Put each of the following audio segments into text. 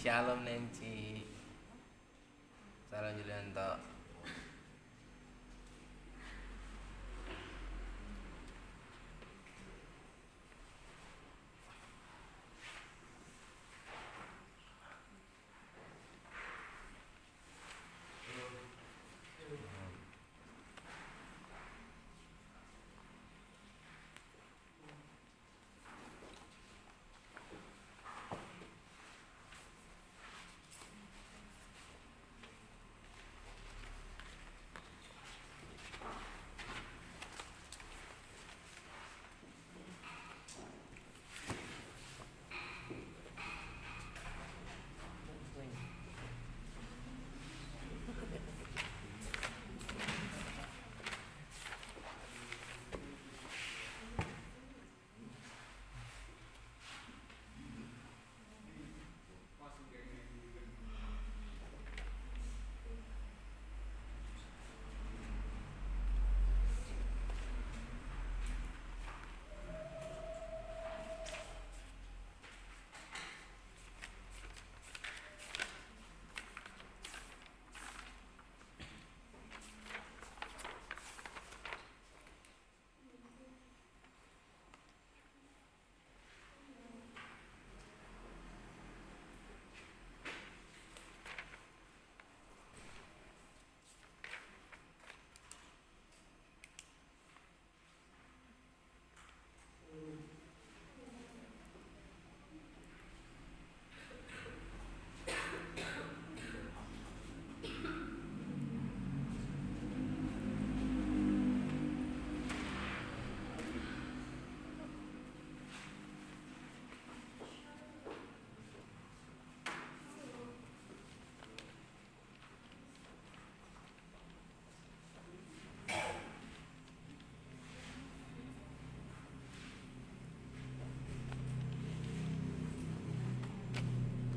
Shalom Nancy. Salam Julianto.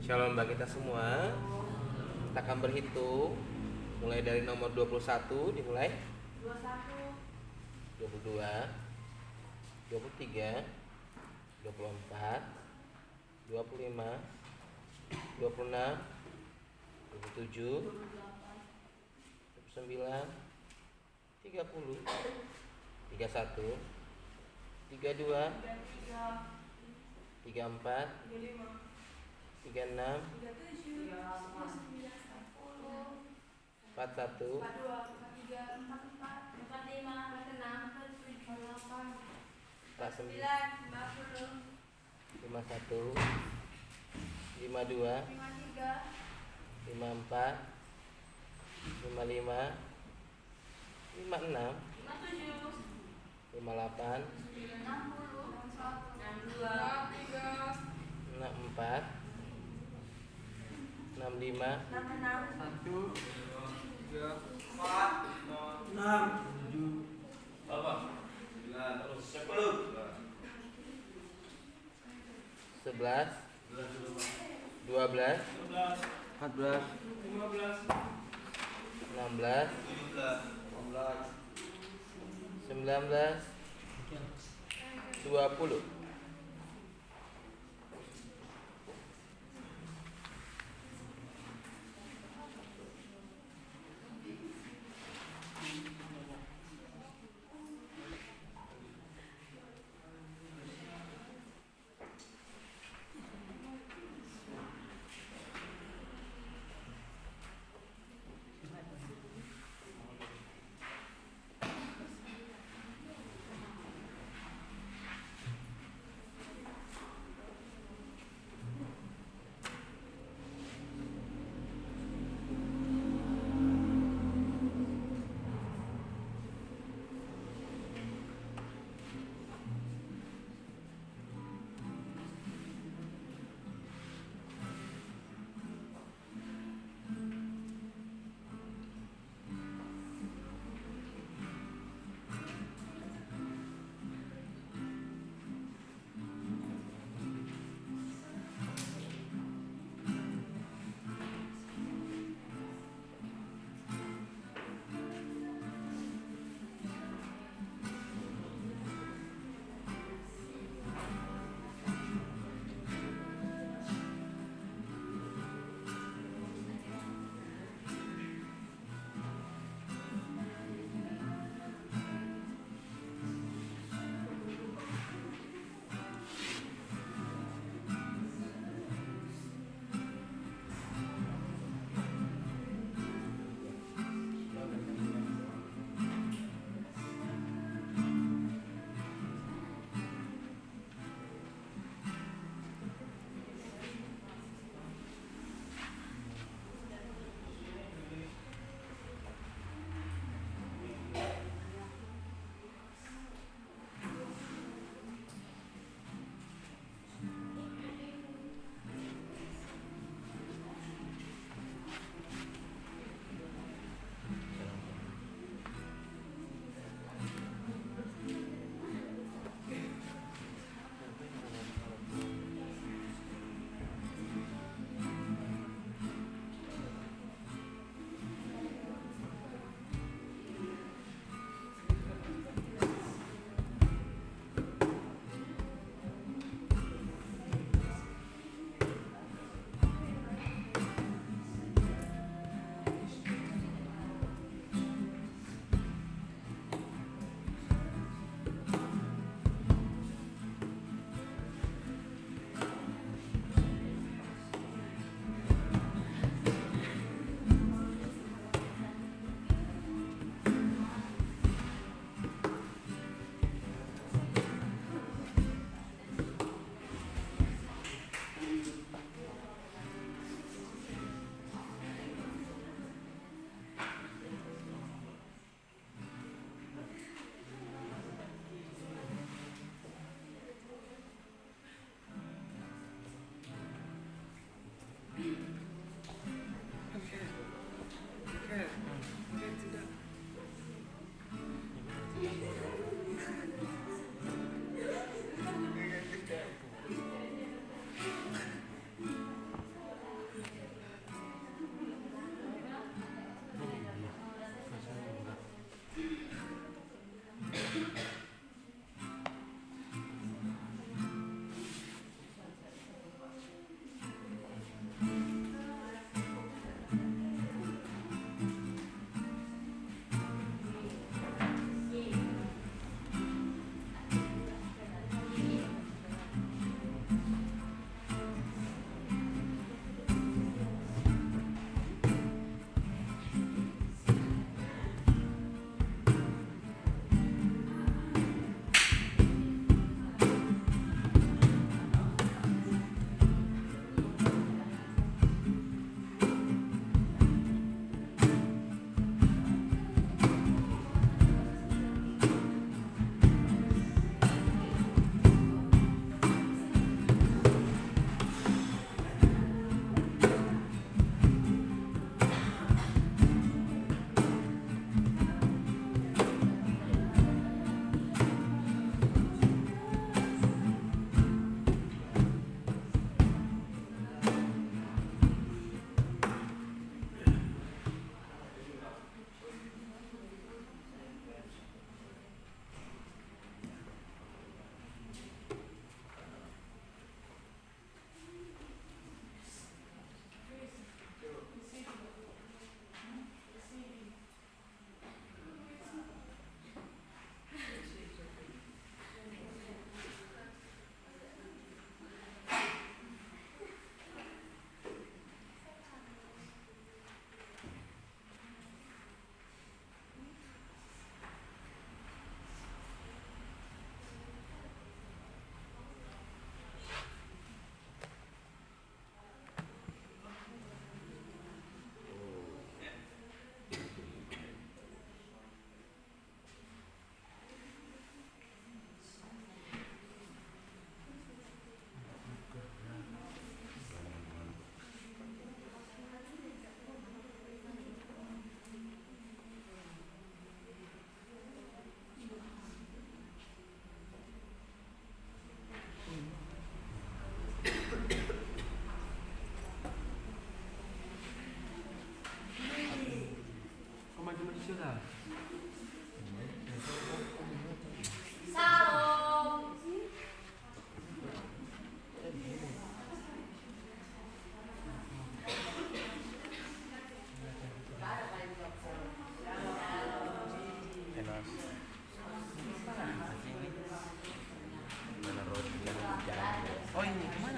Shalom bagi kita semua. Kita akan berhitung mulai dari nomor 21 dimulai 21, 22, 23, 24, 25, 26, 27, 29, 30, 31, 32, 34, 36, 37, 41, 51, 52, 54, 55, 56, 58, 64, 65, 11, 12, 14, 16, 19, 20.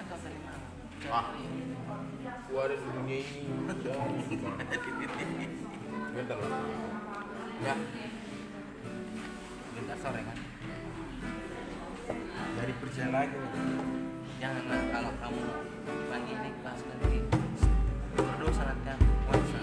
kau dari mana? Ah. Gua ada di dunia ini. Bentar lah. Ya. Bentar sore kan? Dari percaya lagi. Jangan lah, kalau kamu pagi ini pas nanti berdosa nanti aku puasa.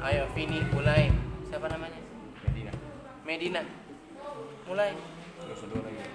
Ayo Vini mulai. Siapa namanya? Medina. Medina. Mulai. Terus dua lagi.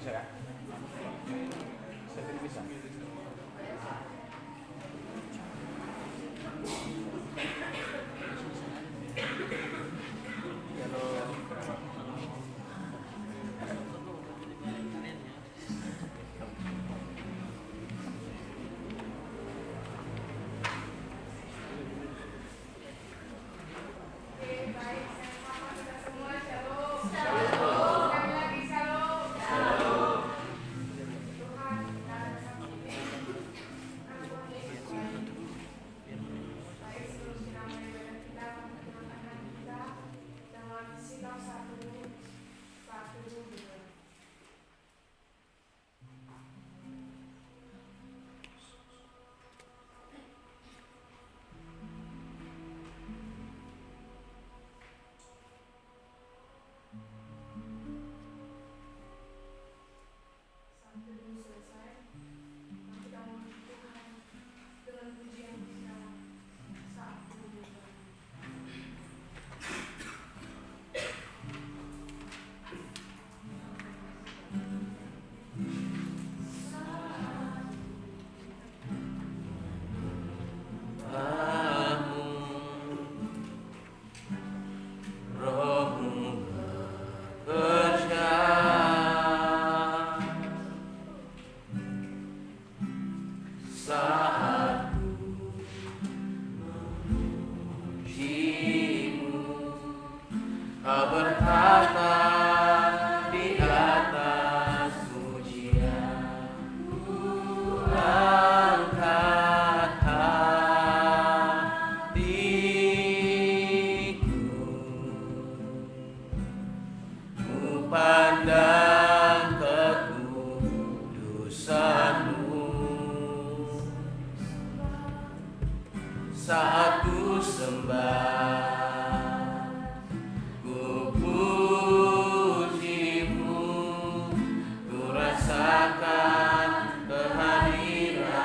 bisa kan? Setting bisa. Saat ku sembah, ku pujimu, ku rasakan kehadiranmu.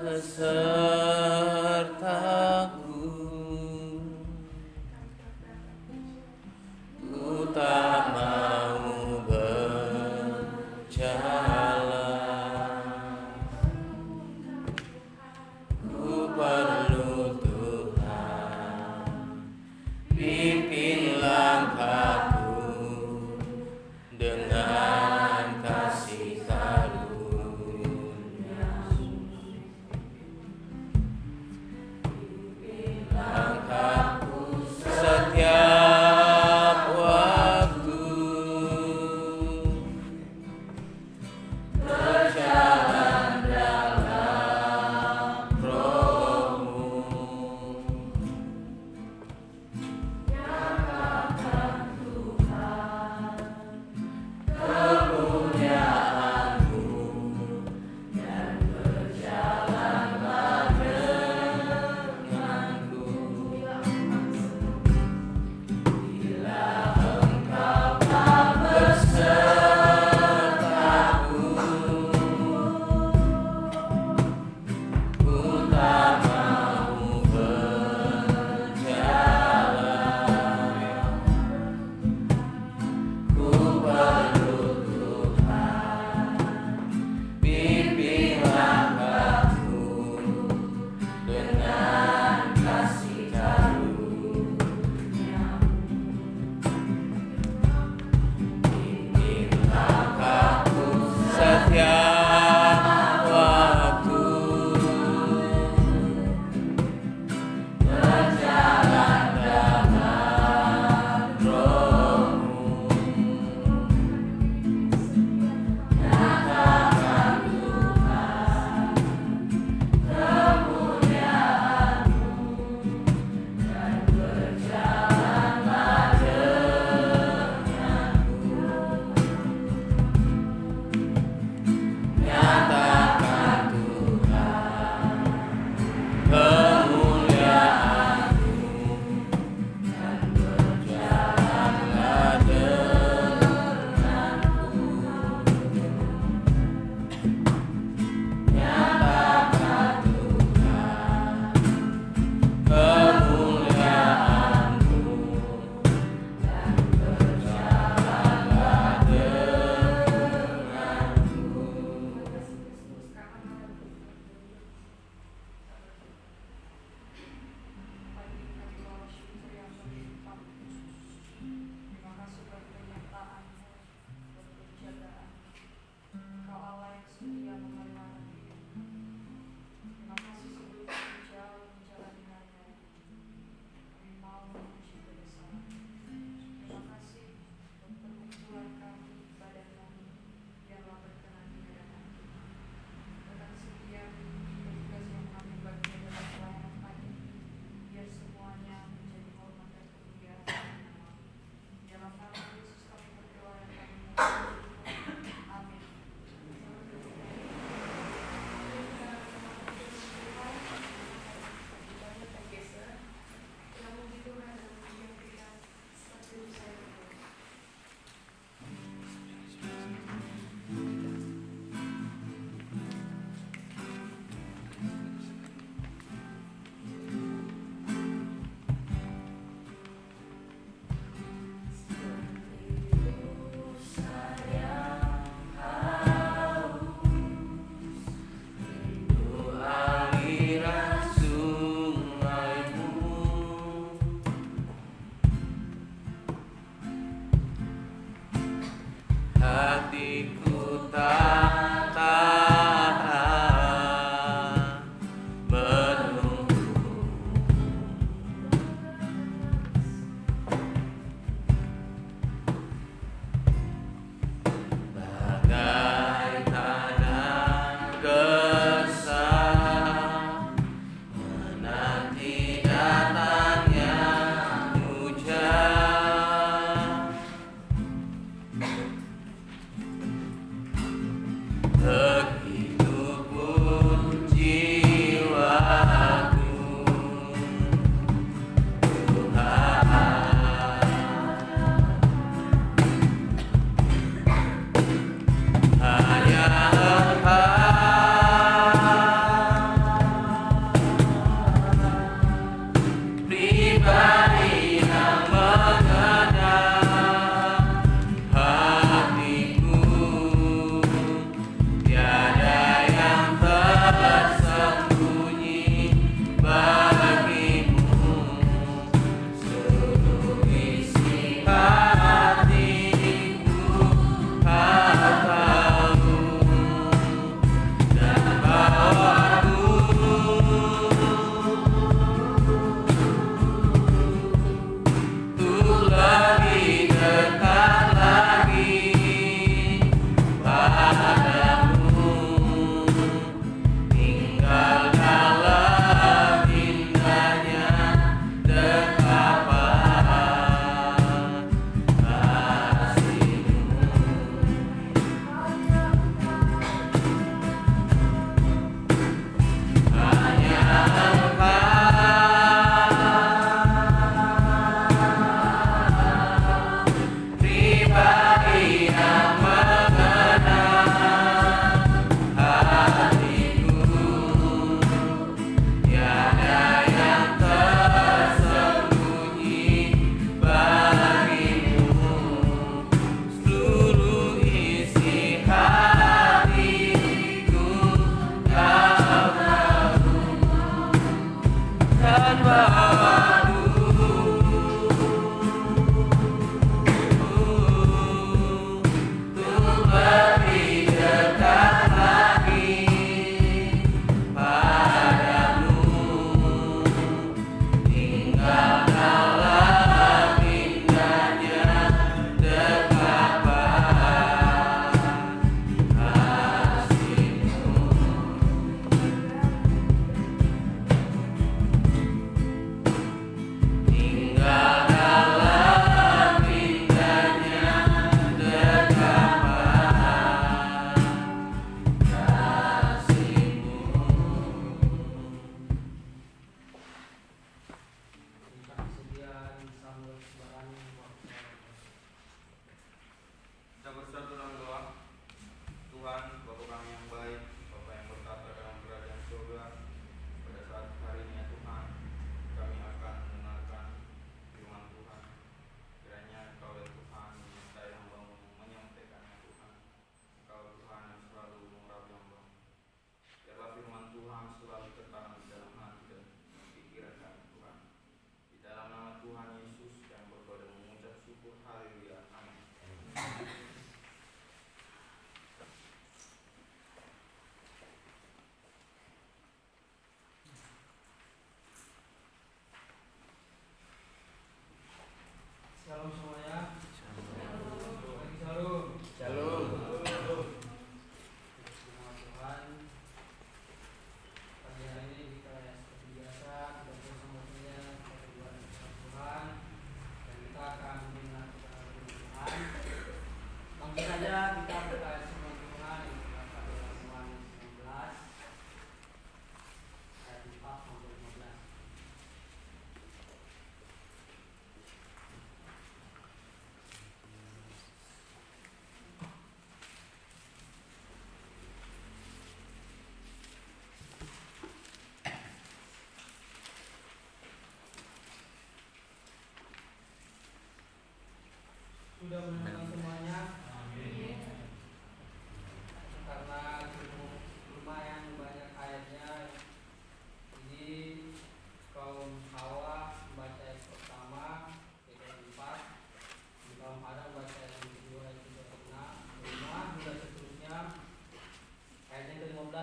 besertaku, ku tak mau berjalan, ku perlu Tuhan, pimpin langkahku dengan kasih karunia.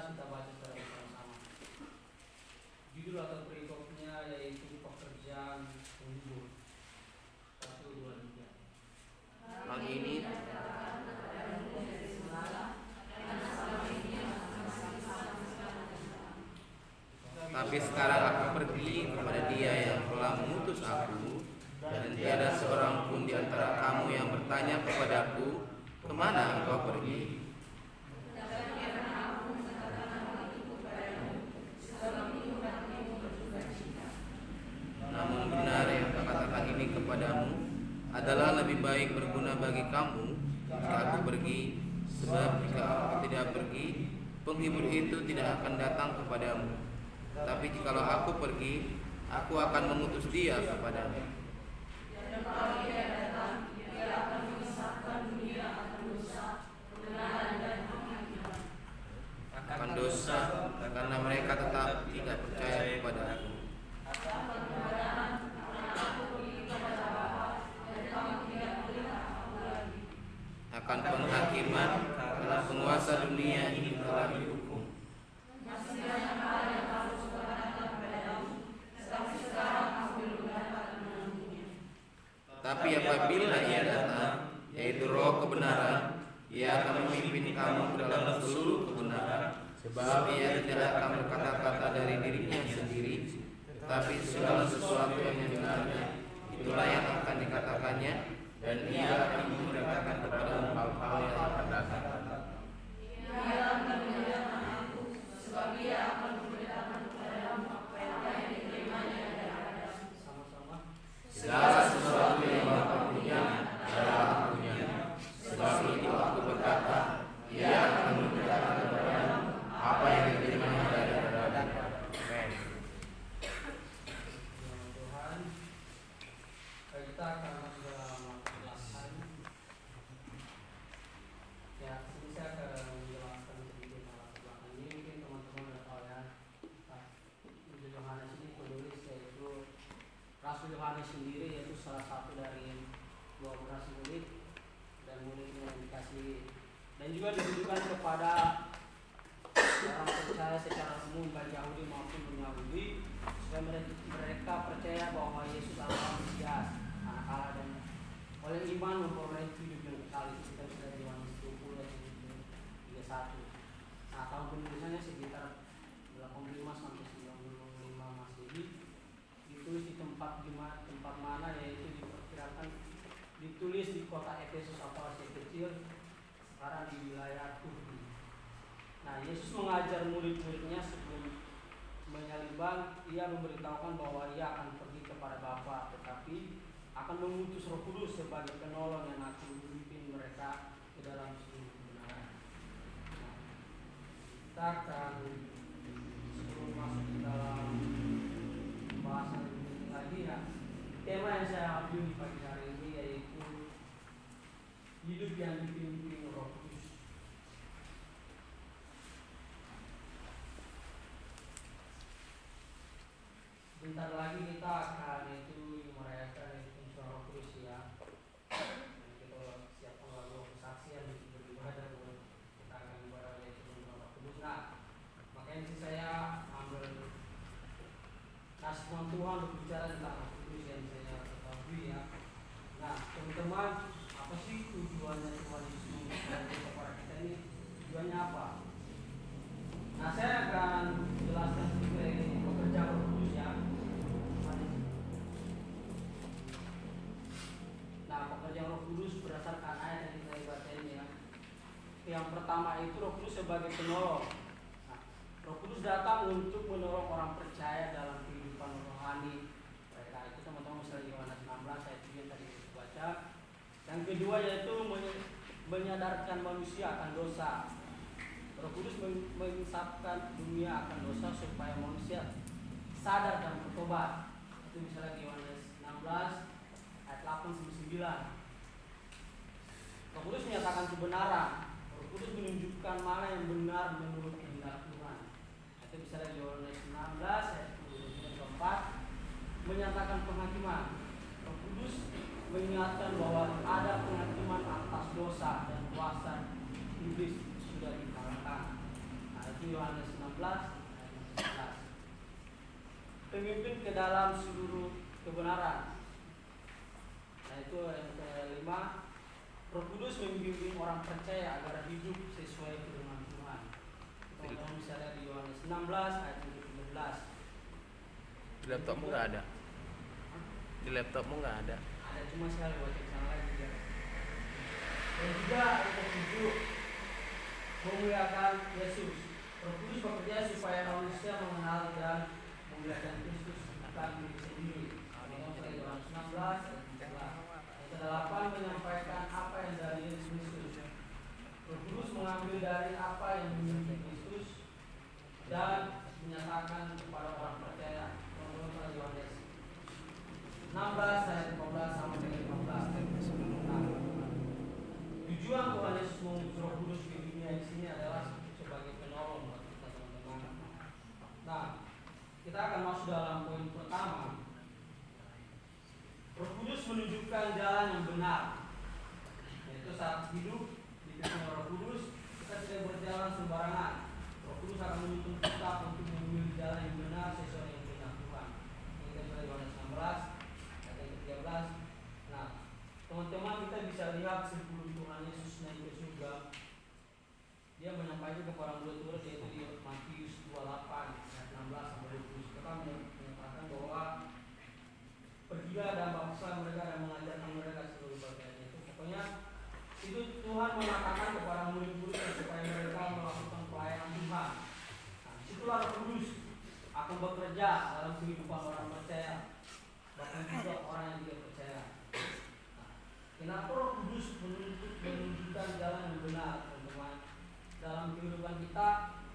kita baca secara bersama-sama. Judul atau perikopnya yaitu pekerjaan penghibur. 1, 2, 3. Hal ini tapi sekarang aku pergi kepada Dia yang telah mengutus aku, dan tiada seorang pun di antara kamu yang bertanya kepadaku, kemana engkau pergi? Namun benar yang aku katakan ini kepadamu adalah lebih baik berguna bagi kamu jika aku pergi, sebab jika aku tidak pergi, penghibur itu tidak akan datang kepadamu. Tapi jikalau aku pergi, aku akan mengutus Dia kepadamu. Akan dosa, karena mereka tetap tidak percaya kepada aku. Akan penghakiman, karena penguasa dunia ini telah dihukum. Tapi apabila Ia datang, yaitu Roh kebenaran, Ia akan memimpin kamu ke dalam seluruh kebenaran, sebab Ia tidak akan berkata-kata dari dirinya sendiri, tetapi segala sesuatu yang didengarnya, itulah yang akan dikatakannya, dan Ia akan memberitakan kepadamu hal-hal yang akan datang. Sama-sama. Segala sesuatu yang Bapa punya adalah aku punya. Sebab itu aku berkata, Ia akan memberitakan kepadamu apa yang diterimanya daripada Aku. Amen. Tuhan, kita akan masuk dalam penjelasan. Ya, sini saya akan menjelaskan sedikit latar belakang ini. Mungkin teman-teman sudah tahu ya. Injil Yohanes ini penulis yaitu Rasul Yohanes sendiri, yaitu salah satu dari 12 murid, dan muridnya yang dikasih dan juga ditujukan kepada orang percaya secara umum, baik Yahudi maupun non-Yahudi, supaya mereka percaya bahwa Yesus adalah Mesias, Anak Allah, dan oleh iman memperoleh hidup yang kekal. Itu kita bisa dari Yohanes 20 ayat 31. Nah, tahun penulisannya sekitar 85 sampai 95 Masehi. Ditulis di tempat mana, yaitu diperkirakan ditulis di kota Efesus atau Asia Kecil, sekarang di wilayah Turki. Nah, Yesus mengajar murid-muridnya sebelum menyalibkan, Ia memberitahukan bahwa Ia akan pergi kepada Bapa, tetapi akan mengutus Roh Kudus sebagai penolong yang akan memimpin mereka ke dalam seluruh kebenaran. Nah, kita akan sebelum masuk ke dalam pembahasan lebih lagi ya, tema yang saya ambil di pagi hari ini yaitu hidup yang dipimpin Roh Kudus. Bentar lagi kita akan merayakan pencurahan Roh Kudus ya. Dan kita siapkan lagu kesaksian untuk beribadah, kita akan ibadah yaitu pencurahan Roh Kudus. Nah, makanya saya ambil firman Tuhan berbicara tentang Roh Kudus yang saya ketahui ya. Nah, teman-teman, apa sih tujuannya Tuhan Yesus memberikan kepada kita ini? Tujuannya apa? Nah, saya akan jelaskan sedikit ini pekerjaan Roh Kudus ya. Nah, pekerjaan Roh Kudus berdasarkan ayat yang kita baca ini ya. Yang pertama itu Roh Kudus sebagai penolong. Nah, Roh Kudus datang untuk menolong orang percaya dalam kehidupan rohani mereka. Itu teman-teman misalnya Yohanes 16 ayat 3 tadi kita baca. Yang kedua yaitu menyadarkan manusia akan dosa. Roh Kudus mengisapkan dunia akan dosa supaya manusia sadar dan bertobat. Itu misalnya Yohanes 16 ayat 8-9. Roh Kudus menyatakan kebenaran. Roh Kudus menunjukkan mana yang benar menurut kehendak Tuhan. Itu misalnya Yohanes 16 ayat 4 menyatakan penghakiman. Roh Kudus mengingatkan bahwa ada penghakiman atas dosa dan kuasa iblis sudah dikalahkan. Nah, itu Yohanes 16 ayat 11. Pemimpin ke dalam seluruh kebenaran. Nah itu yang kelima, Roh Kudus membimbing orang percaya agar hidup sesuai firman Tuhan. Teman-teman bisa lihat di Yohanes 16 ayat 13. Di laptopmu nggak ada? Di laptopmu nggak ada? Ada, cuma sekali buat yang salah lagi ya. Dan juga yang ketujuh, memuliakan Yesus. Roh Kudus bekerja supaya manusia mengenal dan memuliakan Kristus bukan diri sendiri. Yohanes 16 ayat 11. Yang kedelapan, menyampaikan apa yang dari Kristus. Roh Kudus mengambil dari apa yang dimiliki Kristus dan menyatakan kepada orang percaya. Yohanes 16 ayat 15 sampai dengan 15. Nah, tujuan Tuhan Yesus mengutus Roh Kudus ke dunia di sini adalah sebagai penolong buat kita teman-teman. Nah, kita akan masuk dalam poin pertama. Roh Kudus menunjukkan jalan yang benar. Yaitu saat hidup dipimpin Roh Kudus, kita tidak berjalan sembarangan. Roh Kudus akan menuntun kita untuk memilih jalan yang benar sesuai dengan kehendak Tuhan. Ini kita mulai Yohanes 16 ayat 13. Nah, teman-teman kita bisa lihat sebelum Tuhan Yesus naik ke surga, dia menyampaikan kepada murid-murid yaitu di Matius 28 ayat 16 sampai 20. Kita menyatakan bahwa pergilah dan baptislah mereka dan mengajarkan mereka seluruh perkara itu. Pokoknya itu Tuhan mengatakan kepada murid-muridnya supaya mereka melakukan pelayanan Tuhan. Nah, disitulah Roh Kudus akan bekerja dalam kehidupan orang percaya, bahkan juga orang yang tidak percaya. Nah, kenapa Roh Kudus menunjukkan jalan yang benar, teman-teman? Dalam kehidupan kita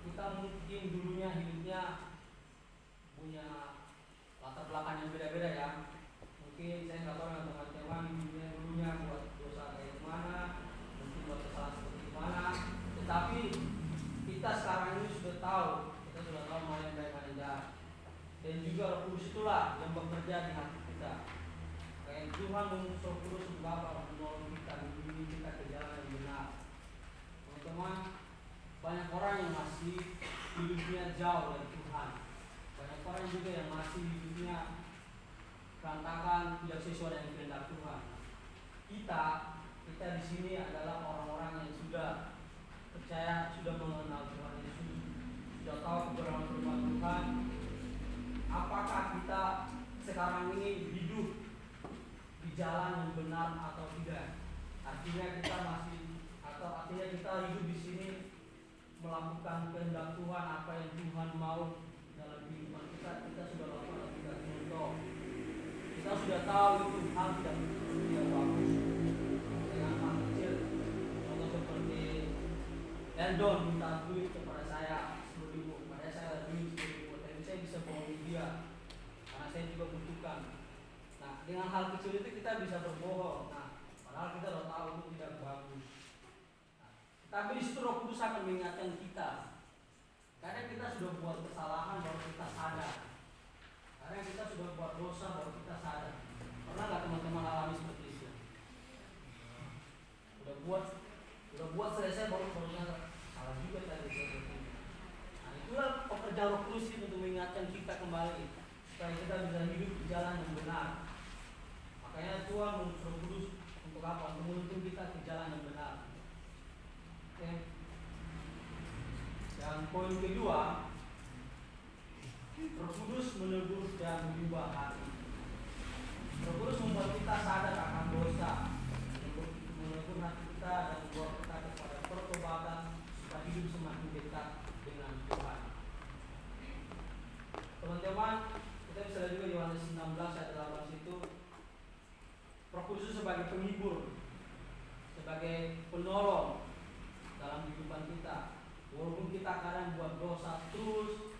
mungkin dulunya hidupnya punya latar belakang yang beda-beda ya. Mungkin saya nggak tahu dengan teman-teman dulunya buat dosa kayak gimana, mungkin buat kesalahan seperti gimana. Tetapi kita sekarang ini sudah tahu mana yang baik mana yang jahat. Dan juga Roh Kudus itulah yang bekerja di hati kita. Kayak Tuhan mengutus Roh Kudus untuk apa? Menolong kita, membimbing kita ke jalan yang benar. Teman-teman, banyak orang yang masih hidupnya jauh dari Tuhan. Banyak orang juga yang masih hidupnya berantakan, tidak sesuai dengan kehendak Tuhan. Kita di sini adalah orang-orang yang sudah percaya, sudah mengenal Tuhan Yesus, sudah tahu kebenaran firman Tuhan. Apakah kita sekarang ini hidup di jalan yang benar atau tidak? Artinya kita hidup di sini melakukan kehendak Tuhan, apa yang Tuhan mau dalam kehidupan kita sudah lakukan atau tidak? Contoh, kita sudah tahu itu hal tidak bagus. Dengan hal kecil, contoh seperti Eldon minta duit kepada saya 10.000, pada saya ada duit 10.000, tapi saya bisa bohongi dia karena saya juga butuhkan. Nah, dengan hal kecil itu kita bisa berbohong. Nah, padahal kita sudah tahu itu tidak bagus. Nah, tapi di situ Roh Kudus akan mengingatkan kita. Karena kita sudah buat kesalahan baru kita sadar. Karena kita sudah buat dosa baru kita sadar. Pernah nggak teman-teman alami seperti itu? Udah buat selesai baru sadar, salah juga tadi saya. Nah, itulah pekerjaan Roh Kudus untuk mengingatkan kita kembali supaya kita bisa hidup di jalan yang benar. Makanya Tuhan mengutus Roh Kudus untuk apa? Untuk menuntun kita ke jalan yang benar. Oke. Dan poin kedua, Roh Kudus menegur dan mengubah hati. Roh Kudus membuat kita sadar akan dosa, menegur hati kita dan membawa kita kepada pertobatan supaya hidup semakin dekat dengan Tuhan. Teman-teman, kita bisa lihat juga Yohanes 16 ayat 8 itu, Roh Kudus sebagai penghibur, sebagai penolong dalam kehidupan kita. Walaupun kita kadang buat dosa terus,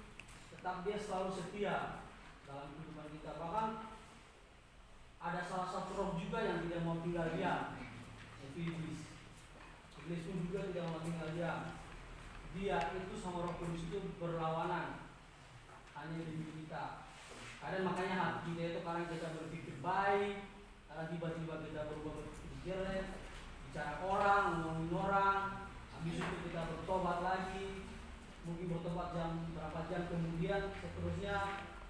tetap dia selalu setia dalam kehidupan kita. Bahkan ada salah satu roh juga yang tidak mau tinggal diam, yaitu iblis. Iblis pun juga tidak mau tinggal diam. Dia itu sama Roh Kudus itu berlawanan hanya demi kita. Kadang makanya hati kita itu kadang kita berpikir baik, kadang tiba-tiba kita berubah berpikir jelek, bicara orang, ngomongin orang, habis itu kita bertobat lagi. mungkin berapa jam kemudian seterusnya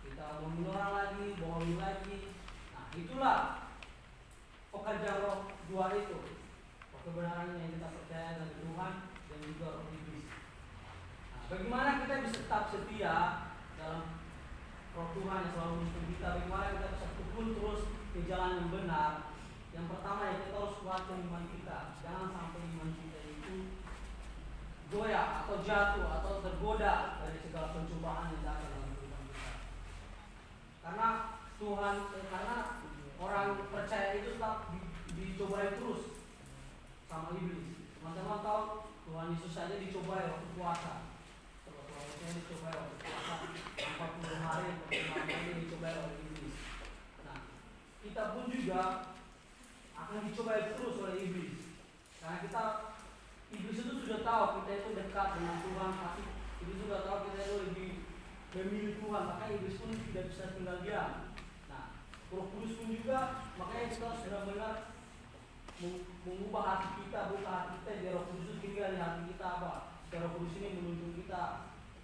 kita ngomongin orang lagi, bohongin lagi. Nah, itulah pekerjaan roh dua itu. Roh kebenaran yang kita percaya dari Tuhan dan juga roh iblis. Nah, bagaimana kita bisa tetap setia dalam roh Tuhan yang selalu menuntun kita? Bagaimana kita bisa tekun terus ke jalan yang benar? Yang pertama ya, kita harus kuatkan iman kita. Jangan sampai iman kita itu goyah atau jatuh atau tergoda dari segala pencobaan yang datang dalam kehidupan kita. Karena karena orang percaya itu tetap dicobai terus sama iblis. Teman-teman tahu Tuhan Yesus saja dicobai waktu puasa. Tuhan Yesus dicobai waktu puasa 40 hari, 40 hari dicobai oleh iblis. Nah, kita pun juga akan dicobai terus oleh iblis. Karena iblis itu sudah tahu kita itu dekat dengan Tuhan, tapi iblis sudah tahu kita itu lebih memilih Tuhan, maka iblis pun tidak bisa tinggal diam. Nah, Roh Kudus pun juga, makanya kita harus benar-benar mengubah hati kita, buka hati kita, biar Roh Kudus itu tinggal di hati kita apa? Supaya Roh Kudus ini menuntun kita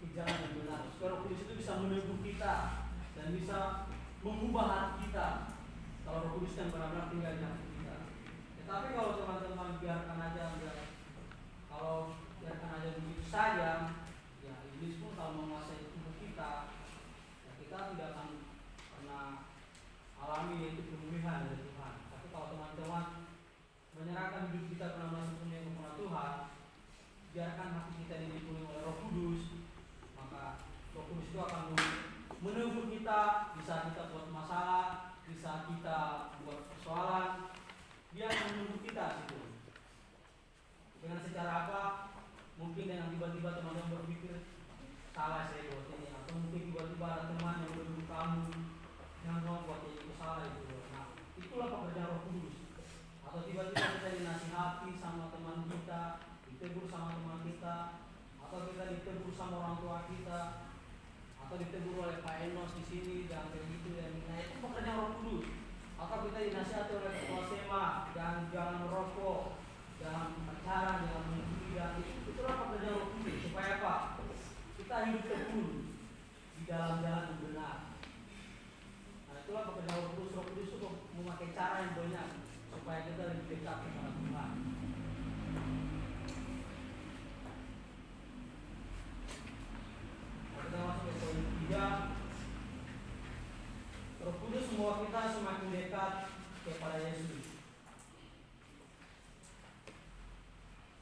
ke jalan yang benar. Supaya Roh Kudus itu bisa meneguh kita dan bisa mengubah hati kita. Kalau Roh Kudus yang benar-benar tinggal di hati kita. Tetapi kalau teman-teman biarkan aja begitu saja, ya iblis pun kalau menguasai tubuh kita, ya kita tidak akan pernah alami yaitu pemulihan dari Tuhan. Tapi kalau teman-teman menyerahkan hidup kita kepada sepenuhnya kepada Tuhan, biarkan hati kita dipenuhi oleh Roh Kudus, maka Roh Kudus itu akan menegur kita. Bisa kita buat masalah, bisa kita buat persoalan, dia akan menegur kita situ. Dengan secara apa? Mungkin dengan tiba-tiba teman-teman berpikir salah saya buat ini, atau mungkin tiba-tiba ada teman yang menuduh kamu yang kamu buat itu salah itu. Nah, itulah pekerjaan Roh Kudus. Atau tiba-tiba kita dinasihati sama teman kita, ditegur sama teman kita, atau kita ditegur sama orang tua kita, atau ditegur oleh Pak Enos di sini dan kayak gitu ya. Nah, itu pekerjaan Roh Kudus. Atau kita dinasihati oleh ketua SEMA dan jangan merokok, jangan pacaran, jangan mencuri, dan itulah pekerjaan Roh Kudus. Supaya apa? Kita hidup tekun di dalam jalan yang benar. Nah, itulah pekerjaan Roh Kudus. Roh Kudus itu memakai cara yang banyak supaya kita lebih dekat kepada Tuhan. Kita masuk ke poin 3. Roh Kudus membawa kita semakin dekat kepada Yesus.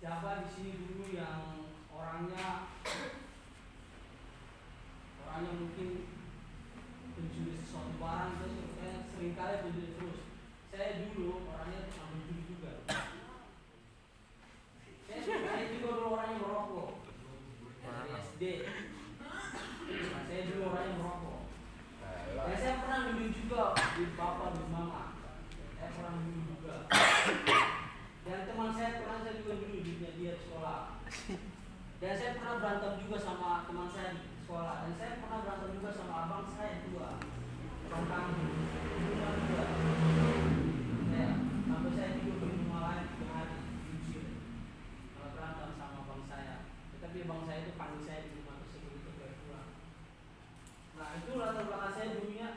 Siapa di sini dulu yang orangnya mungkin pencuri sesuatu barang, saya seringkali pencuri terus. Saya dulu orangnya pencuri juga. Saya juga dulu orangnya merokok dari SD. Nah, saya dulu orangnya merokok. Dan saya pernah minum juga di bapak di mama. Saya pernah minum juga. Dan teman saya juga dulu di dia sekolah. Dan saya pernah berantem juga sama teman saya di sekolah. Dan saya pernah berantem juga sama abang saya juga. Orang kampung. Juga. Sampai saya tidur di rumah lain 3 hari diusir. Kalau berantem sama abang saya. Tetapi abang saya itu panggil saya di rumah tersebut itu kayak pulang. Nah, itu latar belakang saya dulunya.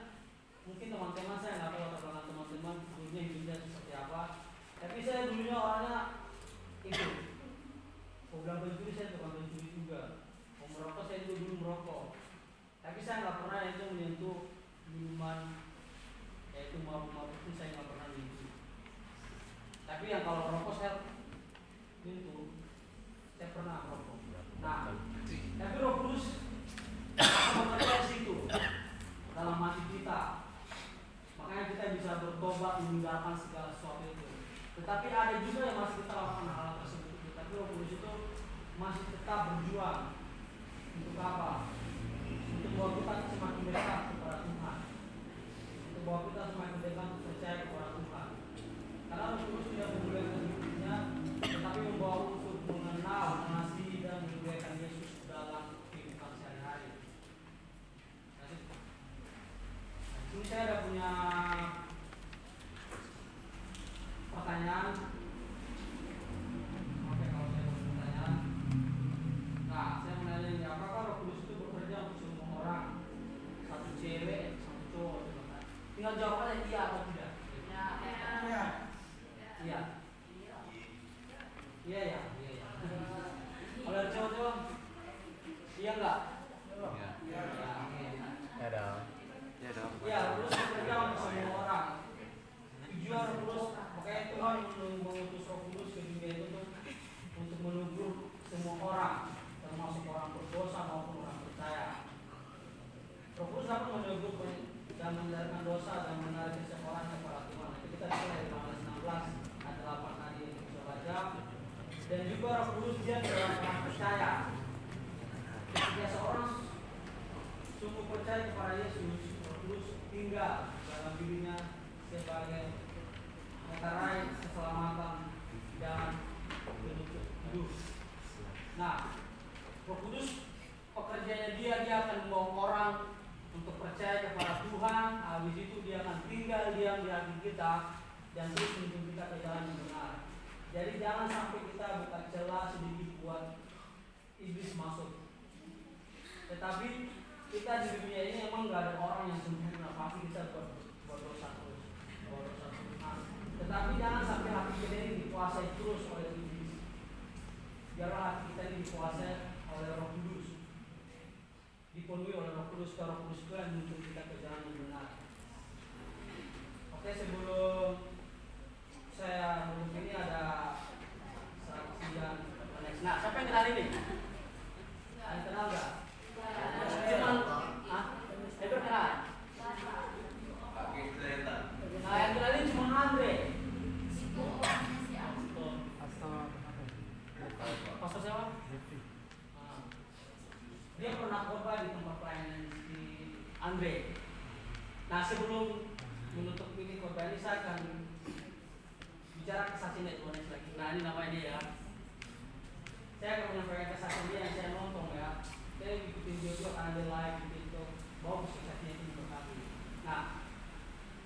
Mungkin teman-teman saya nggak tahu latar belakang teman-teman dulunya hidupnya seperti apa. Tapi saya dulunya orangnya itu. Mau bilang pencuri, saya tukang pencuri juga. Mau merokok, saya juga dulu merokok. Tapi saya nggak pernah itu menyentuh minuman, yaitu mabuk-mabuk itu saya nggak pernah menyentuh. Tapi yang kalau merokok saya menyentuh, saya pernah merokok. Nah, tapi Roh Kudus bekerja di situ dalam hati kita. Makanya kita bisa bertobat meninggalkan segala sesuatu itu. Tetapi ada juga yang masih kita lakukan hal tersebut. Tapi Roh Kudus itu masih tetap berjuang untuk apa? Untuk bahwa kita semakin dekat kepada Tuhan. Untuk bahwa kita semakin dekat percaya kepada Tuhan. Karena Roh Kudus tidak memuliakan hidupnya, tetapi membawa untuk mengenal, mengasihi dan memuliakan Yesus dalam Iya enggak? Iya. Ya, oke. Ya dong. Ya dong. Ya, terus bekerja untuk semua orang. Tujuan terus, makanya Tuhan mengutus Roh Kudus ke dunia itu tuh untuk menegur semua orang, termasuk orang berdosa maupun orang percaya. Roh Kudus dapat menegur dan menjadikan dosa dan menarik setiap orang kepada Tuhan. Itu kita bisa dari Yohanes 16 ayat 8 tadi yang kita baca. Dan juga Roh Kudus dia dalam orang percaya. Ketika seorang sungguh percaya kepada Yesus, Roh Kudus tinggal dalam dirinya sebagai meterai keselamatan dan penutup hidup. Nah, Roh Kudus pekerjaannya dia akan membawa orang untuk percaya kepada Tuhan. Habis itu dia akan tinggal diam di hati kita dan terus menuntun kita ke jalan yang benar. Jadi jangan sampai kita buka celah sedikit buat iblis masuk. Tetapi kita di dunia ini emang nggak ada orang yang sempurna, pasti kita berdosa terus. Tetapi jangan sampai hati kita ini dikuasai terus oleh iblis. Biarlah hati kita ini dikuasai oleh Roh Kudus, dipenuhi oleh Roh Kudus, Roh Kudus itu yang menuntun kita ke jalan yang benar. Oke, sebelum saya menutup ini ada saksi yang next. Nah, siapa yang kenal ini? Ada yang kenal nggak? Cuman, Eber kenal? Pakai kereta. Nah, yang kenal ini cuma Andre. Pastor siapa? Dia pernah khotbah di tempat pelayanan di Andre. Nah, sebelum menutup ini khotbah ini saya akan bicara kesaksian dari Tuhan lagi. Nah, ini namanya dia ya. Saya akan menyampaikan kesaksian dia yang saya nonton ya. Saya ikutin dia juga karena dia live gitu. Bagus kesaksiannya itu berkati. Nah,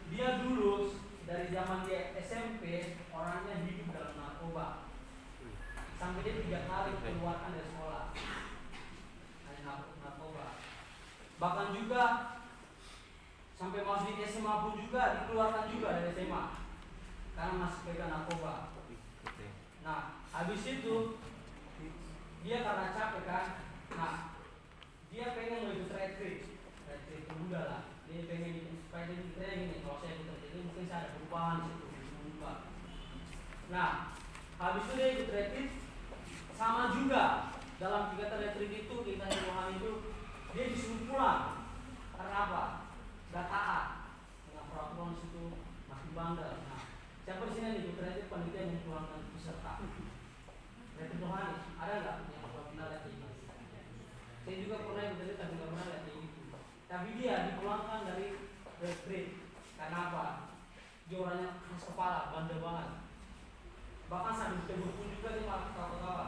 dia dulu dari zaman dia SMP orangnya hidup dalam narkoba. Sampai dia 3 kali dikeluarkan dari sekolah. Narkoba. Bahkan juga sampai masuk di SMA pun juga dikeluarkan juga dari SMA karena masih pegang narkoba. Nah, habis itu dia karena capek kan, nah dia pengen ikut retreat pemuda lah. Dia pengen ikut supaya dia mikirnya gini, kalau saya ikut retreat mungkin saya ada perubahan di situ, berubah. Nah, habis itu dia ikut retreat sama juga. Dalam kegiatan retreat itu, kegiatan Tuhan itu, dia disuruh pulang. Karena apa? Gak taat dengan peraturan situ, masih bandel. Nah, siapa di sini yang ikut retreat panitia yang memulangkan peserta? Retreat Tuhan, ada nggak yang pernah lihat ini? Saya juga pernah ikut retreat, tapi nggak pernah lihat ini. Tapi dia dipulangkan dari retreat. Karena apa? Dia orangnya keras kepala, bandel banget. Bahkan sambil ditegur pun juga dia malah ketawa-ketawa.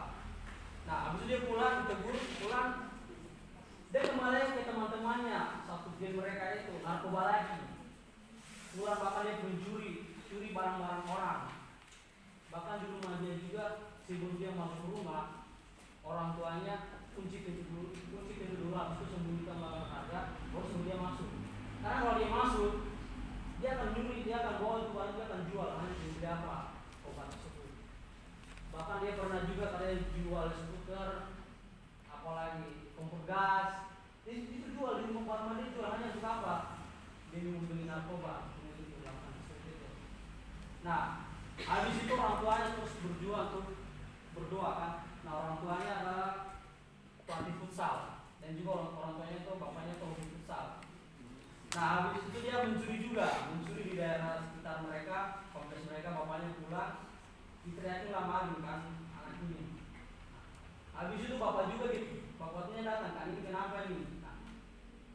Nah, habis itu dia pulang, ditegur, pulang. Dia kembali ke teman-temannya, satu geng mereka itu, narkoba lagi. Pulang bahkan dia mencuri, curi barang-barang orang. Bahkan di rumah dia juga, sebelum dia masuk rumah, orang tuanya kunci pintu dulu, habis itu sembunyikan barang berharga, baru sebelum dia masuk. Karena kalau dia masuk, dia akan nyuri, dia akan bawa itu barang, dia akan jual, hanya beli apa? Obat tersebut. Bahkan dia pernah juga katanya jual skuter, apalagi kompor gas. Itu jual di rumah dia jual hanya untuk apa? Dia membeli narkoba, itu. Nah, habis itu orang tuanya terus berjuang untuk berdoa kan. Nah, orang tuanya adalah pelatih futsal dan juga orang tuanya itu bapaknya itu hobi futsal. Nah, habis itu dia mencuri di daerah sekitar mereka, kompleks mereka, bapaknya pulang. Diteriakin lah maling kan anak ini. Habis itu bapaknya datang kan, ini kenapa ini? Nah,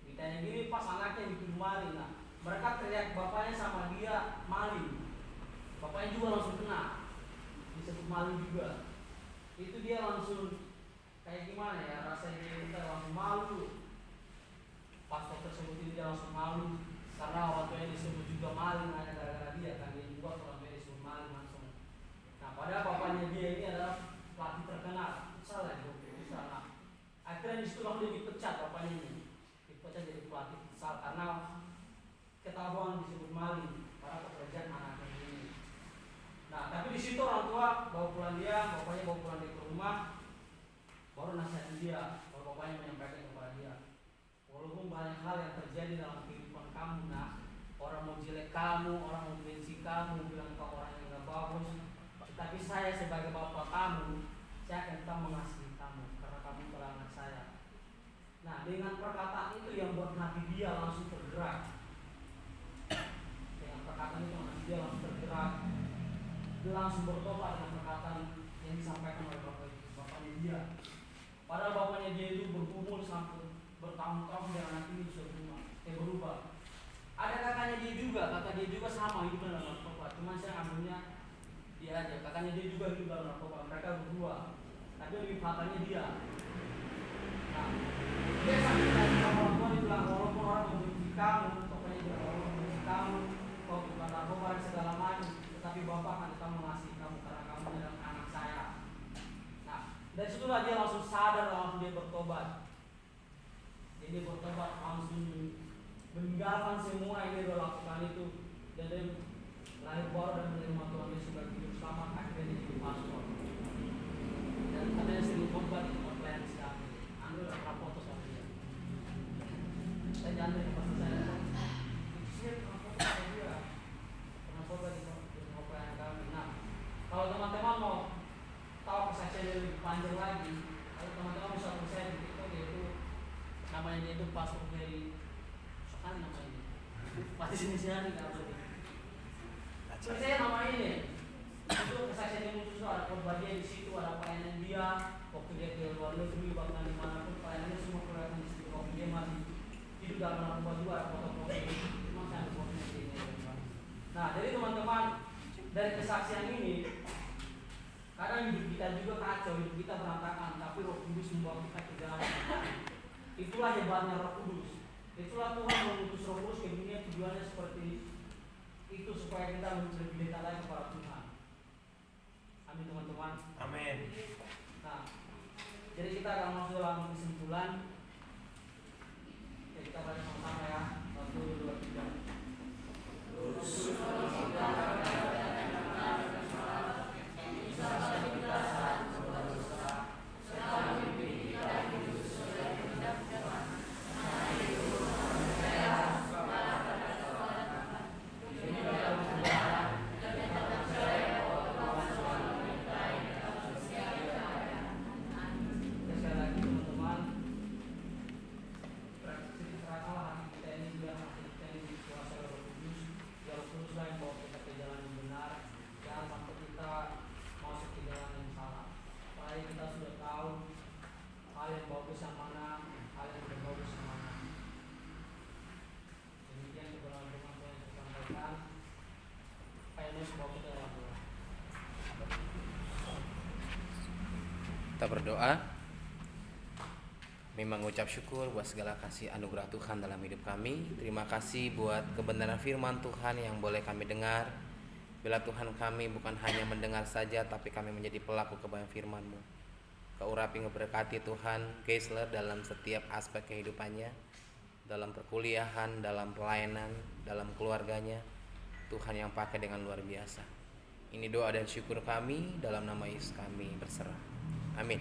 ditanya gini pas anaknya dituduh maling. Nah, mereka teriak bapaknya sama dia maling. Bapaknya juga langsung kena, disebut maling juga. Itu dia langsung kayak gimana ya, rasanya kita langsung malu. Pastor tersebut itu dia langsung malu karena orang tuanya disebut juga maling hanya gara-gara dia kan, dia juga orang tuanya disebut maling langsung. Nah, padahal bapaknya dia ini adalah pelatih terkenal, salah ya, salah. Akhirnya disitu langsung dia dipecat bapaknya ini, dipecat jadi pelatih futsal karena ketahuan disebut maling karena pekerjaan anaknya ini. Nah, tapi di situ orang tua bapaknya bawa pulang dia ke rumah, baru nasihatin dia. Kalau banyak menyampaikan kepada dia. Walaupun banyak hal yang terjadi dalam kehidupan kamu, nah, orang mau jelek kamu, orang mau benci kamu, bilang kau orang yang gak bagus, tetapi saya sebagai bapak kamu, saya akan tetap mengasihi kamu karena kamu adalah anak saya. Nah, dengan perkataan itu yang buat hati dia langsung tergerak. Dengan perkataan itu hati dia langsung tergerak. Dia langsung bertobat dengan perkataan yang disampaikan oleh bapaknya dia. Padahal bapaknya dia itu bergumul sampai bertahun-tahun dengan anak ini sudah berubah. Ada kakaknya dia juga, kakak dia juga sama hidup dalam narkoba. Cuma saya ambilnya dia aja. Kakaknya dia juga hidup dalam narkoba. Mereka berdua, tapi lebih fatalnya dia. Nah, dia sampai dari orang tua dia bilang walaupun orang membenci kamu, pokoknya dia orang membenci kamu, kau bukan narkoba dan segala macam, tetapi bapak akan tetap mengasihi kamu karena kamu adalah anak saya. Nah, dari situlah dia langsung sadar, langsung dia bertobat. Jadi dia bertobat langsung meninggalkan semua yang dia lakukan itu, dan dia lahir baru dan menerima Tuhan Yesus sebagai hidup selamat. Akhirnya dia jadi pastor. Dan katanya sering khotbah di tempat pelayanan siang. Ambil beberapa foto sama dia. Saya jangan dari pasti saya pernah foto sama dia, pernah khotbah di tempat pelayanan kami. Nah, kalau teman-teman mau tahu kesaksian yang lebih panjang lagi, kalau teman-teman bisa follow saya di TikTok, yaitu namanya dia itu Pastor Ferry. Sekali namanya. Pasti sini sini nggak boleh. Saya nama ini. Itu kesaksian yang khusus, ada khotbah dia di situ, ada pelayanan dia waktu dia ke luar negeri, bahkan dimanapun pelayanannya semua kelihatan di situ. Waktu dia masih hidup dalam narkoba juga ada foto-foto. Cuma saya ada fotonya di ini. Nah, jadi teman-teman, dari kesaksian ini, kadang hidup kita juga kacau, hidup kita berantakan, tapi Roh Kudus membawa kita ke jalan yang benar. Itulah hebatnya Roh Kudus. Itulah Tuhan mengutus Roh Kudus ke dunia, tujuannya seperti itu, supaya kita lebih dekat lagi kepada Tuhan. Amin teman-teman. Amin. Nah, jadi kita akan masuk dalam kesimpulan. Oke, kita baca sama-sama ya. 1, 2, Kita berdoa. Kami mengucap syukur buat segala kasih anugerah Tuhan dalam hidup kami. Terima kasih buat kebenaran firman Tuhan yang boleh kami dengar. Bila Tuhan kami bukan hanya mendengar saja, tapi kami menjadi pelaku kebenaran firman-Mu. Kau urapi ngeberkati Tuhan Geisler dalam setiap aspek kehidupannya, dalam perkuliahan, dalam pelayanan, dalam keluarganya. Tuhan yang pakai dengan luar biasa. Ini doa dan syukur kami, dalam nama Yesus kami berserah. Amin.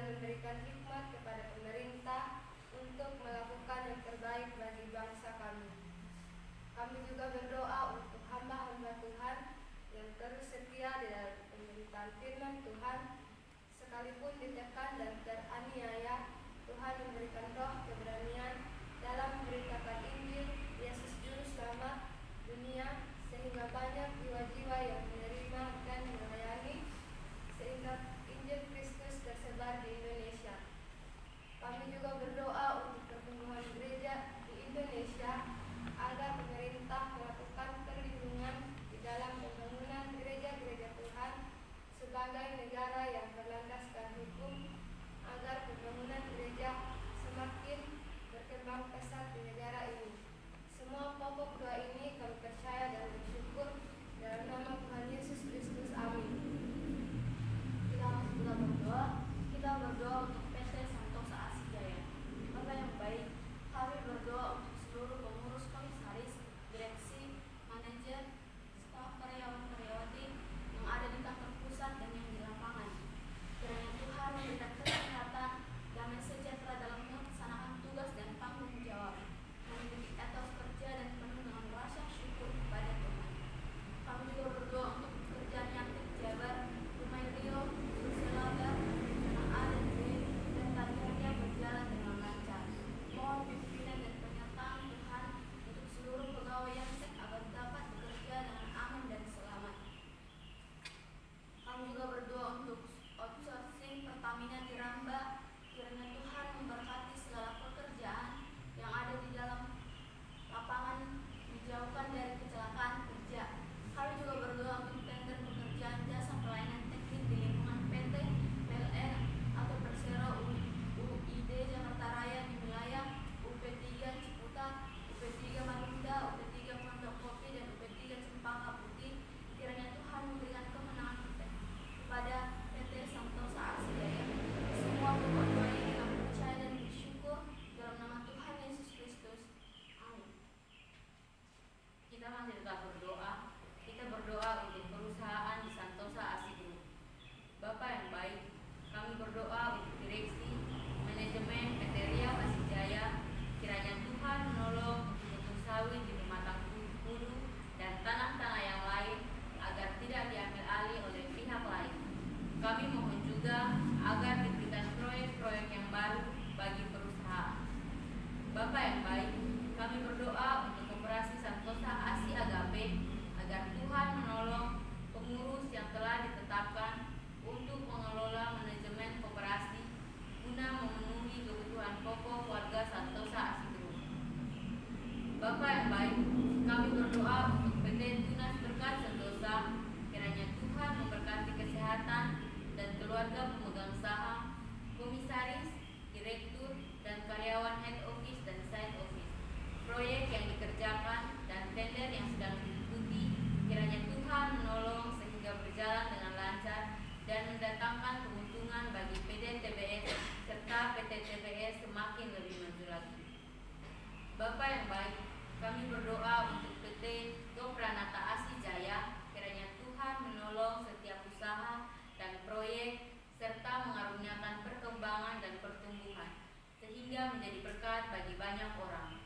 memberikan hikmat kepada pemerintah untuk melakukan yang terbaik bagi bangsa kami. Kami juga berdoa untuk hamba-hamba Tuhan yang terus setia di dalam pemberitaan firman Tuhan, sekalipun ditekan dan teraniaya. Tuhan memberikan roh keberanian dalam memberitakan Injil Yesus Juru Selamat dunia, sehingga banyak jiwa-jiwa yang menerima dan melayani, sehingga Injil Kristus tersebar di Indonesia. Kami juga berdoa untuk pertumbuhan gereja di Indonesia, agar pemerintah melakukan perlindungan di dalam pembangunan gereja-gereja Tuhan sebagai negara yang berlandaskan hukum, agar pembangunan gereja semakin berkembang pesat di negara ini. Semua pokok doa ini kami percaya dan bersyukur dalam nama Tuhan Yesus Kristus. Amin. Kita berdoa untuk PT Santosa Asih Jaya. Bapak yang baik, kami berdoa untuk seluruh pengurus, komisaris, direksi, manajer, staf, karyawan-karyawati yang ada di kantor pusat dan yang di lapangan. Kiranya Tuhan memberikan kesehatan, damai sejahtera dalam melaksanakan tugas dan tanggung jawab, memiliki etos kerja dan penuh dengan rasa syukur kepada Tuhan. Kami juga berdoa untuk pekerjaan yang terjabar, Rumah Rio, Selaga, yang ada di dan tariannya berjalan dengan lancar. Mohon pimpinan dan penyertaan Tuhan untuk seluruh pegawai yang agar dapat bekerja dengan aman dan selamat. Kami juga berdoa untuk outsourcing Pertamina di Ramba. Kiranya Tuhan memberkati segala pekerjaan yang ada di dalam lapangan, dijauhkan dari kecelakaan kerja. Kami juga berdoa untuk tender pekerjaan jasa pelayanan teknik di lingkungan PT PLN atau Persero UID Jakarta Raya di wilayah UP3 Ciputat, UP3 Marunda, UP3 Pondok Kopi, dan UP3 Cempaka Putih. Kiranya Tuhan memberikan kemenangan kepada PT Santosa Asih Jaya. Semua pokok doa ini kami percaya dan bersyukur dalam nama Tuhan Yesus Kristus. Amin. Kita masih tetap berdoa. Kita berdoa untuk perusahaan di Santosa Asih Group. Bapak yang baik, kami berdoa untuk direksi, manajemen PT Riau Asih Jaya. Kiranya Tuhan menolong untuk kebun sawit di Pematang Kudu dan tanah-tanah yang lain agar tidak diambil alih oleh pihak lain. Kami mohon juga agar diberikan proyek-proyek yang baru bagi perusahaan. Bapak yang baik, kami berdoa untuk Koperasi Santosa Asih Agape agar Tuhan menolong pengurus yang telah ditetapkan untuk mengelola manajemen koperasi guna memenuhi kebutuhan pokok warga Santosa Asih Group. Bapak yang baik, kami berdoa untuk PT Tunas Berkat Sentosa. Kiranya Tuhan memberkati kesehatan dan keluarga pemegang saham, komisaris, direktur, dan karyawan head office dan side office. Proyek yang dikerjakan dan tender yang sedang diikuti, kiranya Tuhan menolong sehingga berjalan dengan lancar dan mendatangkan keuntungan bagi PT TBS serta PT TBS semakin lebih maju lagi. Bapak yang baik, kami berdoa untuk PT Gopranata Asih Jaya. Kiranya Tuhan menolong setiap usaha dan proyek serta mengaruniakan perkembangan dan pertumbuhan sehingga menjadi berkat bagi banyak orang.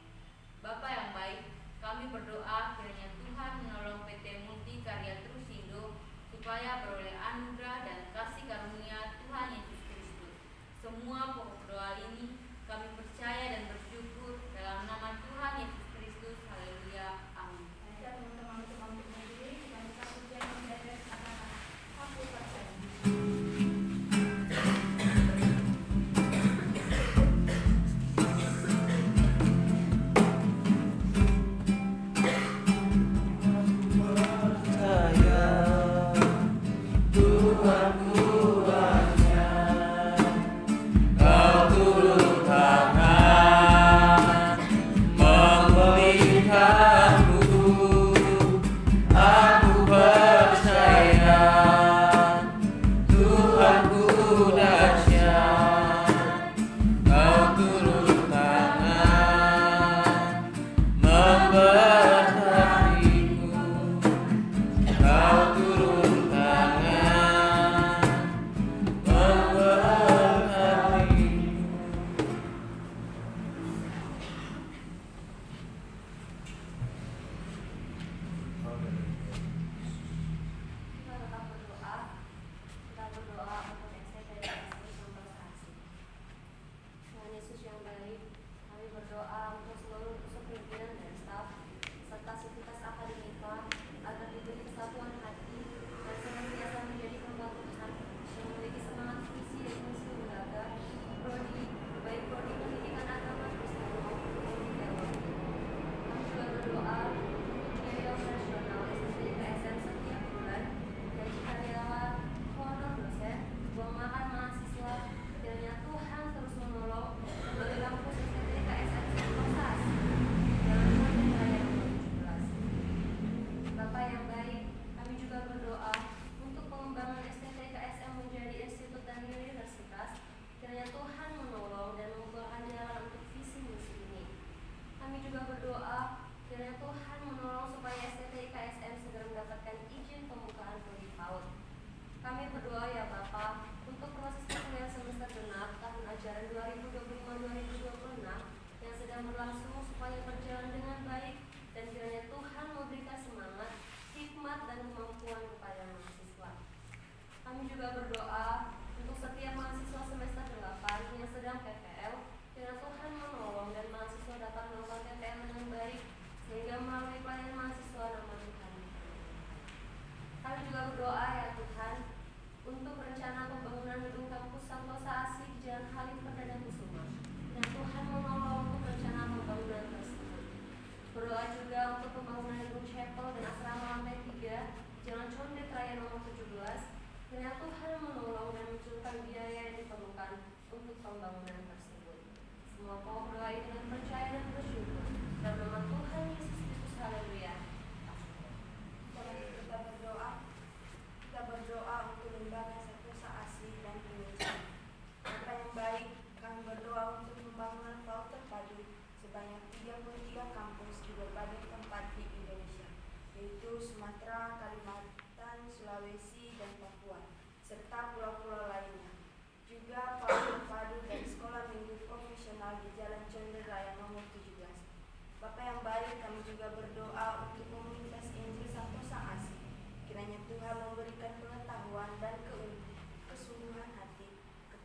Bapak yang baik, kami berdoa kiranya Tuhan menolong PT Multi Karya Trusindo supaya beroleh anugerah dan kasih karunia Tuhan Yesus Kristus. Semua pokok doa ini kami percaya dan bersyukur dalam nama Tuhan Yesus Kristus. Haleluya. Amin. Ajak teman-teman untuk berdiri dan kita pujian mendadak katakan aku percaya. Tuhan ku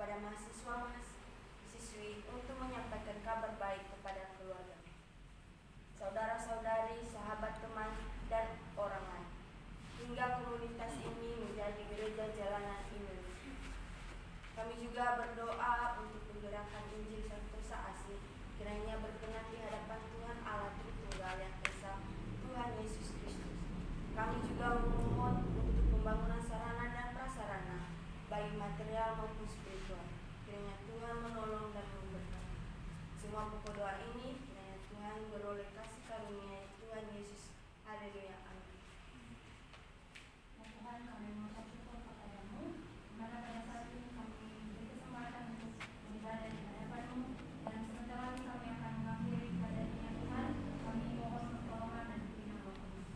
kepada mahasiswa-mahasiswi untuk menyampaikan kabar baik kepada keluarga, saudara-saudari, sahabat teman, dan orang lain, hingga komunitas ini menjadi gereja jalanan Indonesia. Kami juga berdoa untuk penggerakan Injil Santosa Asih, kiranya berkenan di hadapan Tuhan Allah Tritunggal yang Esa, Tuhan Yesus Kristus. Kami juga memohon untuk pembangunan sarana dan prasarana, baik material maupun spiritual. Kiranya Tuhan menolong dan memberkati. Semua pokok doa ini, kiranya Tuhan beroleh kasih karunia Tuhan Yesus. Haleluya. Amin. Ya Tuhan, kami mengucap syukur kepadamu, di mana pada saat ini kami diberi kesempatan untuk beribadah di hadapan-Mu, dan sebentar lagi kami akan mengakhiri ibadah ini ya Tuhan. Kami mohon pertolongan dan bimbingan Roh Kudus.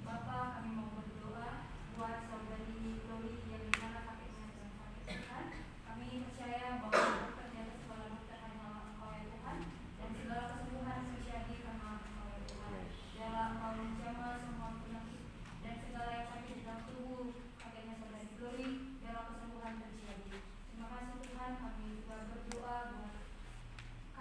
Bapa, kami mau berdoa buat saudari Chloe yang di mana kakeknya sedang sakit Tuhan. Kami percaya bahwa dokter di atas segala dokter hanyalah Engkau ya Tuhan, dan segala kesembuhan terjadi karena Engkau ya Tuhan. Biarlah Engkau menjamah semua penyakit dan segala yang sakit di dalam tubuh kakeknya saudari Chloe, biarlah kesembuhan terjadi. Terima kasih Tuhan, kami juga berdoa buat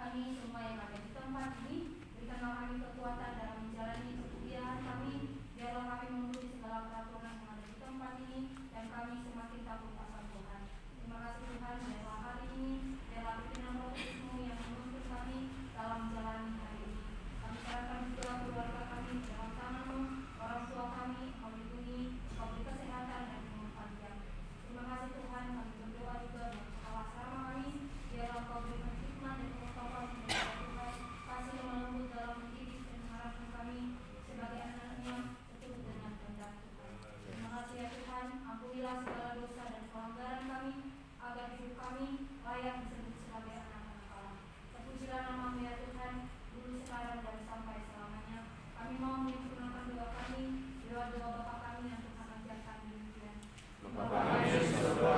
kami semua yang ada di tempat ini. Berikanlah kami kekuatan dalam menjalani perkuliahan kami. Biarlah kami mengikuti segala peraturan yang ada di tempat ini, dan kami semakin takut akan Tuhan. Terima kasih Tuhan, biarlah hari ini, biarlah pimpinan Roh Kudus-Mu yang menuntun kami dalam menjalani hari ini. Kami serahkan juga keluarga kami ke dalam tangan-Mu, orang tua kami, Engkau lindungi, Engkau beri kesehatan dan umur panjang. Terima kasih Tuhan, kami berdoa juga buat kepala asrama kami. Biarlah Engkau berikan hikmat dan pengetahuan kepada Tuhan, kasih yang lembut dalam mendidik dan mengharapkan kami sebagai anak-Nya seturut dengan kehendak Tuhan. Terima kasih ya Tuhan, ampunilah segala dosa dan pelanggaran kami, agar hidup kami layak disebut sebagai anak-anak Allah. Terpujilah nama-Mu ya Tuhan, dulu sekarang dan sampai selamanya. Kami mau menyempurnakan doa kami, doa-doa Bapa kami yang Tuhan ajarkan demikian. Bapa kami yang di surga,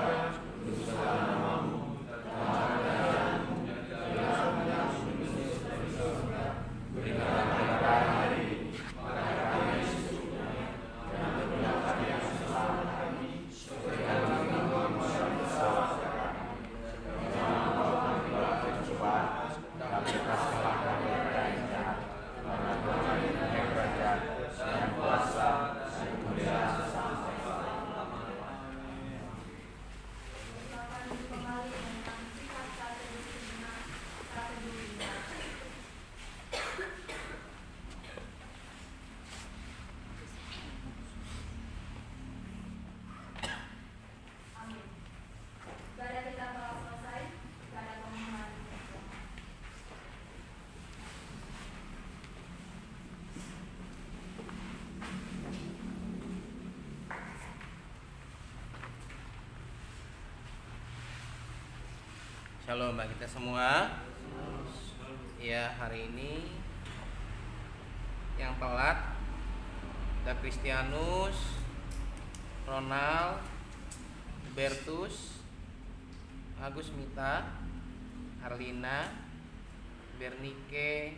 kuduskanlah namamu, tercapailah kerajaanmu, jadilah kehendakmu di surga. Berikanlah kami hari ini makanan kami yang secukupnya, dan ampunilah kami yang kesalahan kami, seperti kami mengampuni kesalahan kami. Dan jangan membawa kami ke dalam pencobaan, tapi lepaskanlah kami dari yang jahat. Karena Tuhan yang kerajaan dan kuasa dan kemuliaan sampai Silakan duduk kembali dan kami sikat saat teduh sejenak, saat teduh ibadah. Amin. Ibadah kita telah selesai. Ibadah pemohonan bersama. Shalom bagi kita semua. Ya, hari ini yang telat ada Kristianus, Ronald, Bertus, Agus Mita, Arlina, Bernike,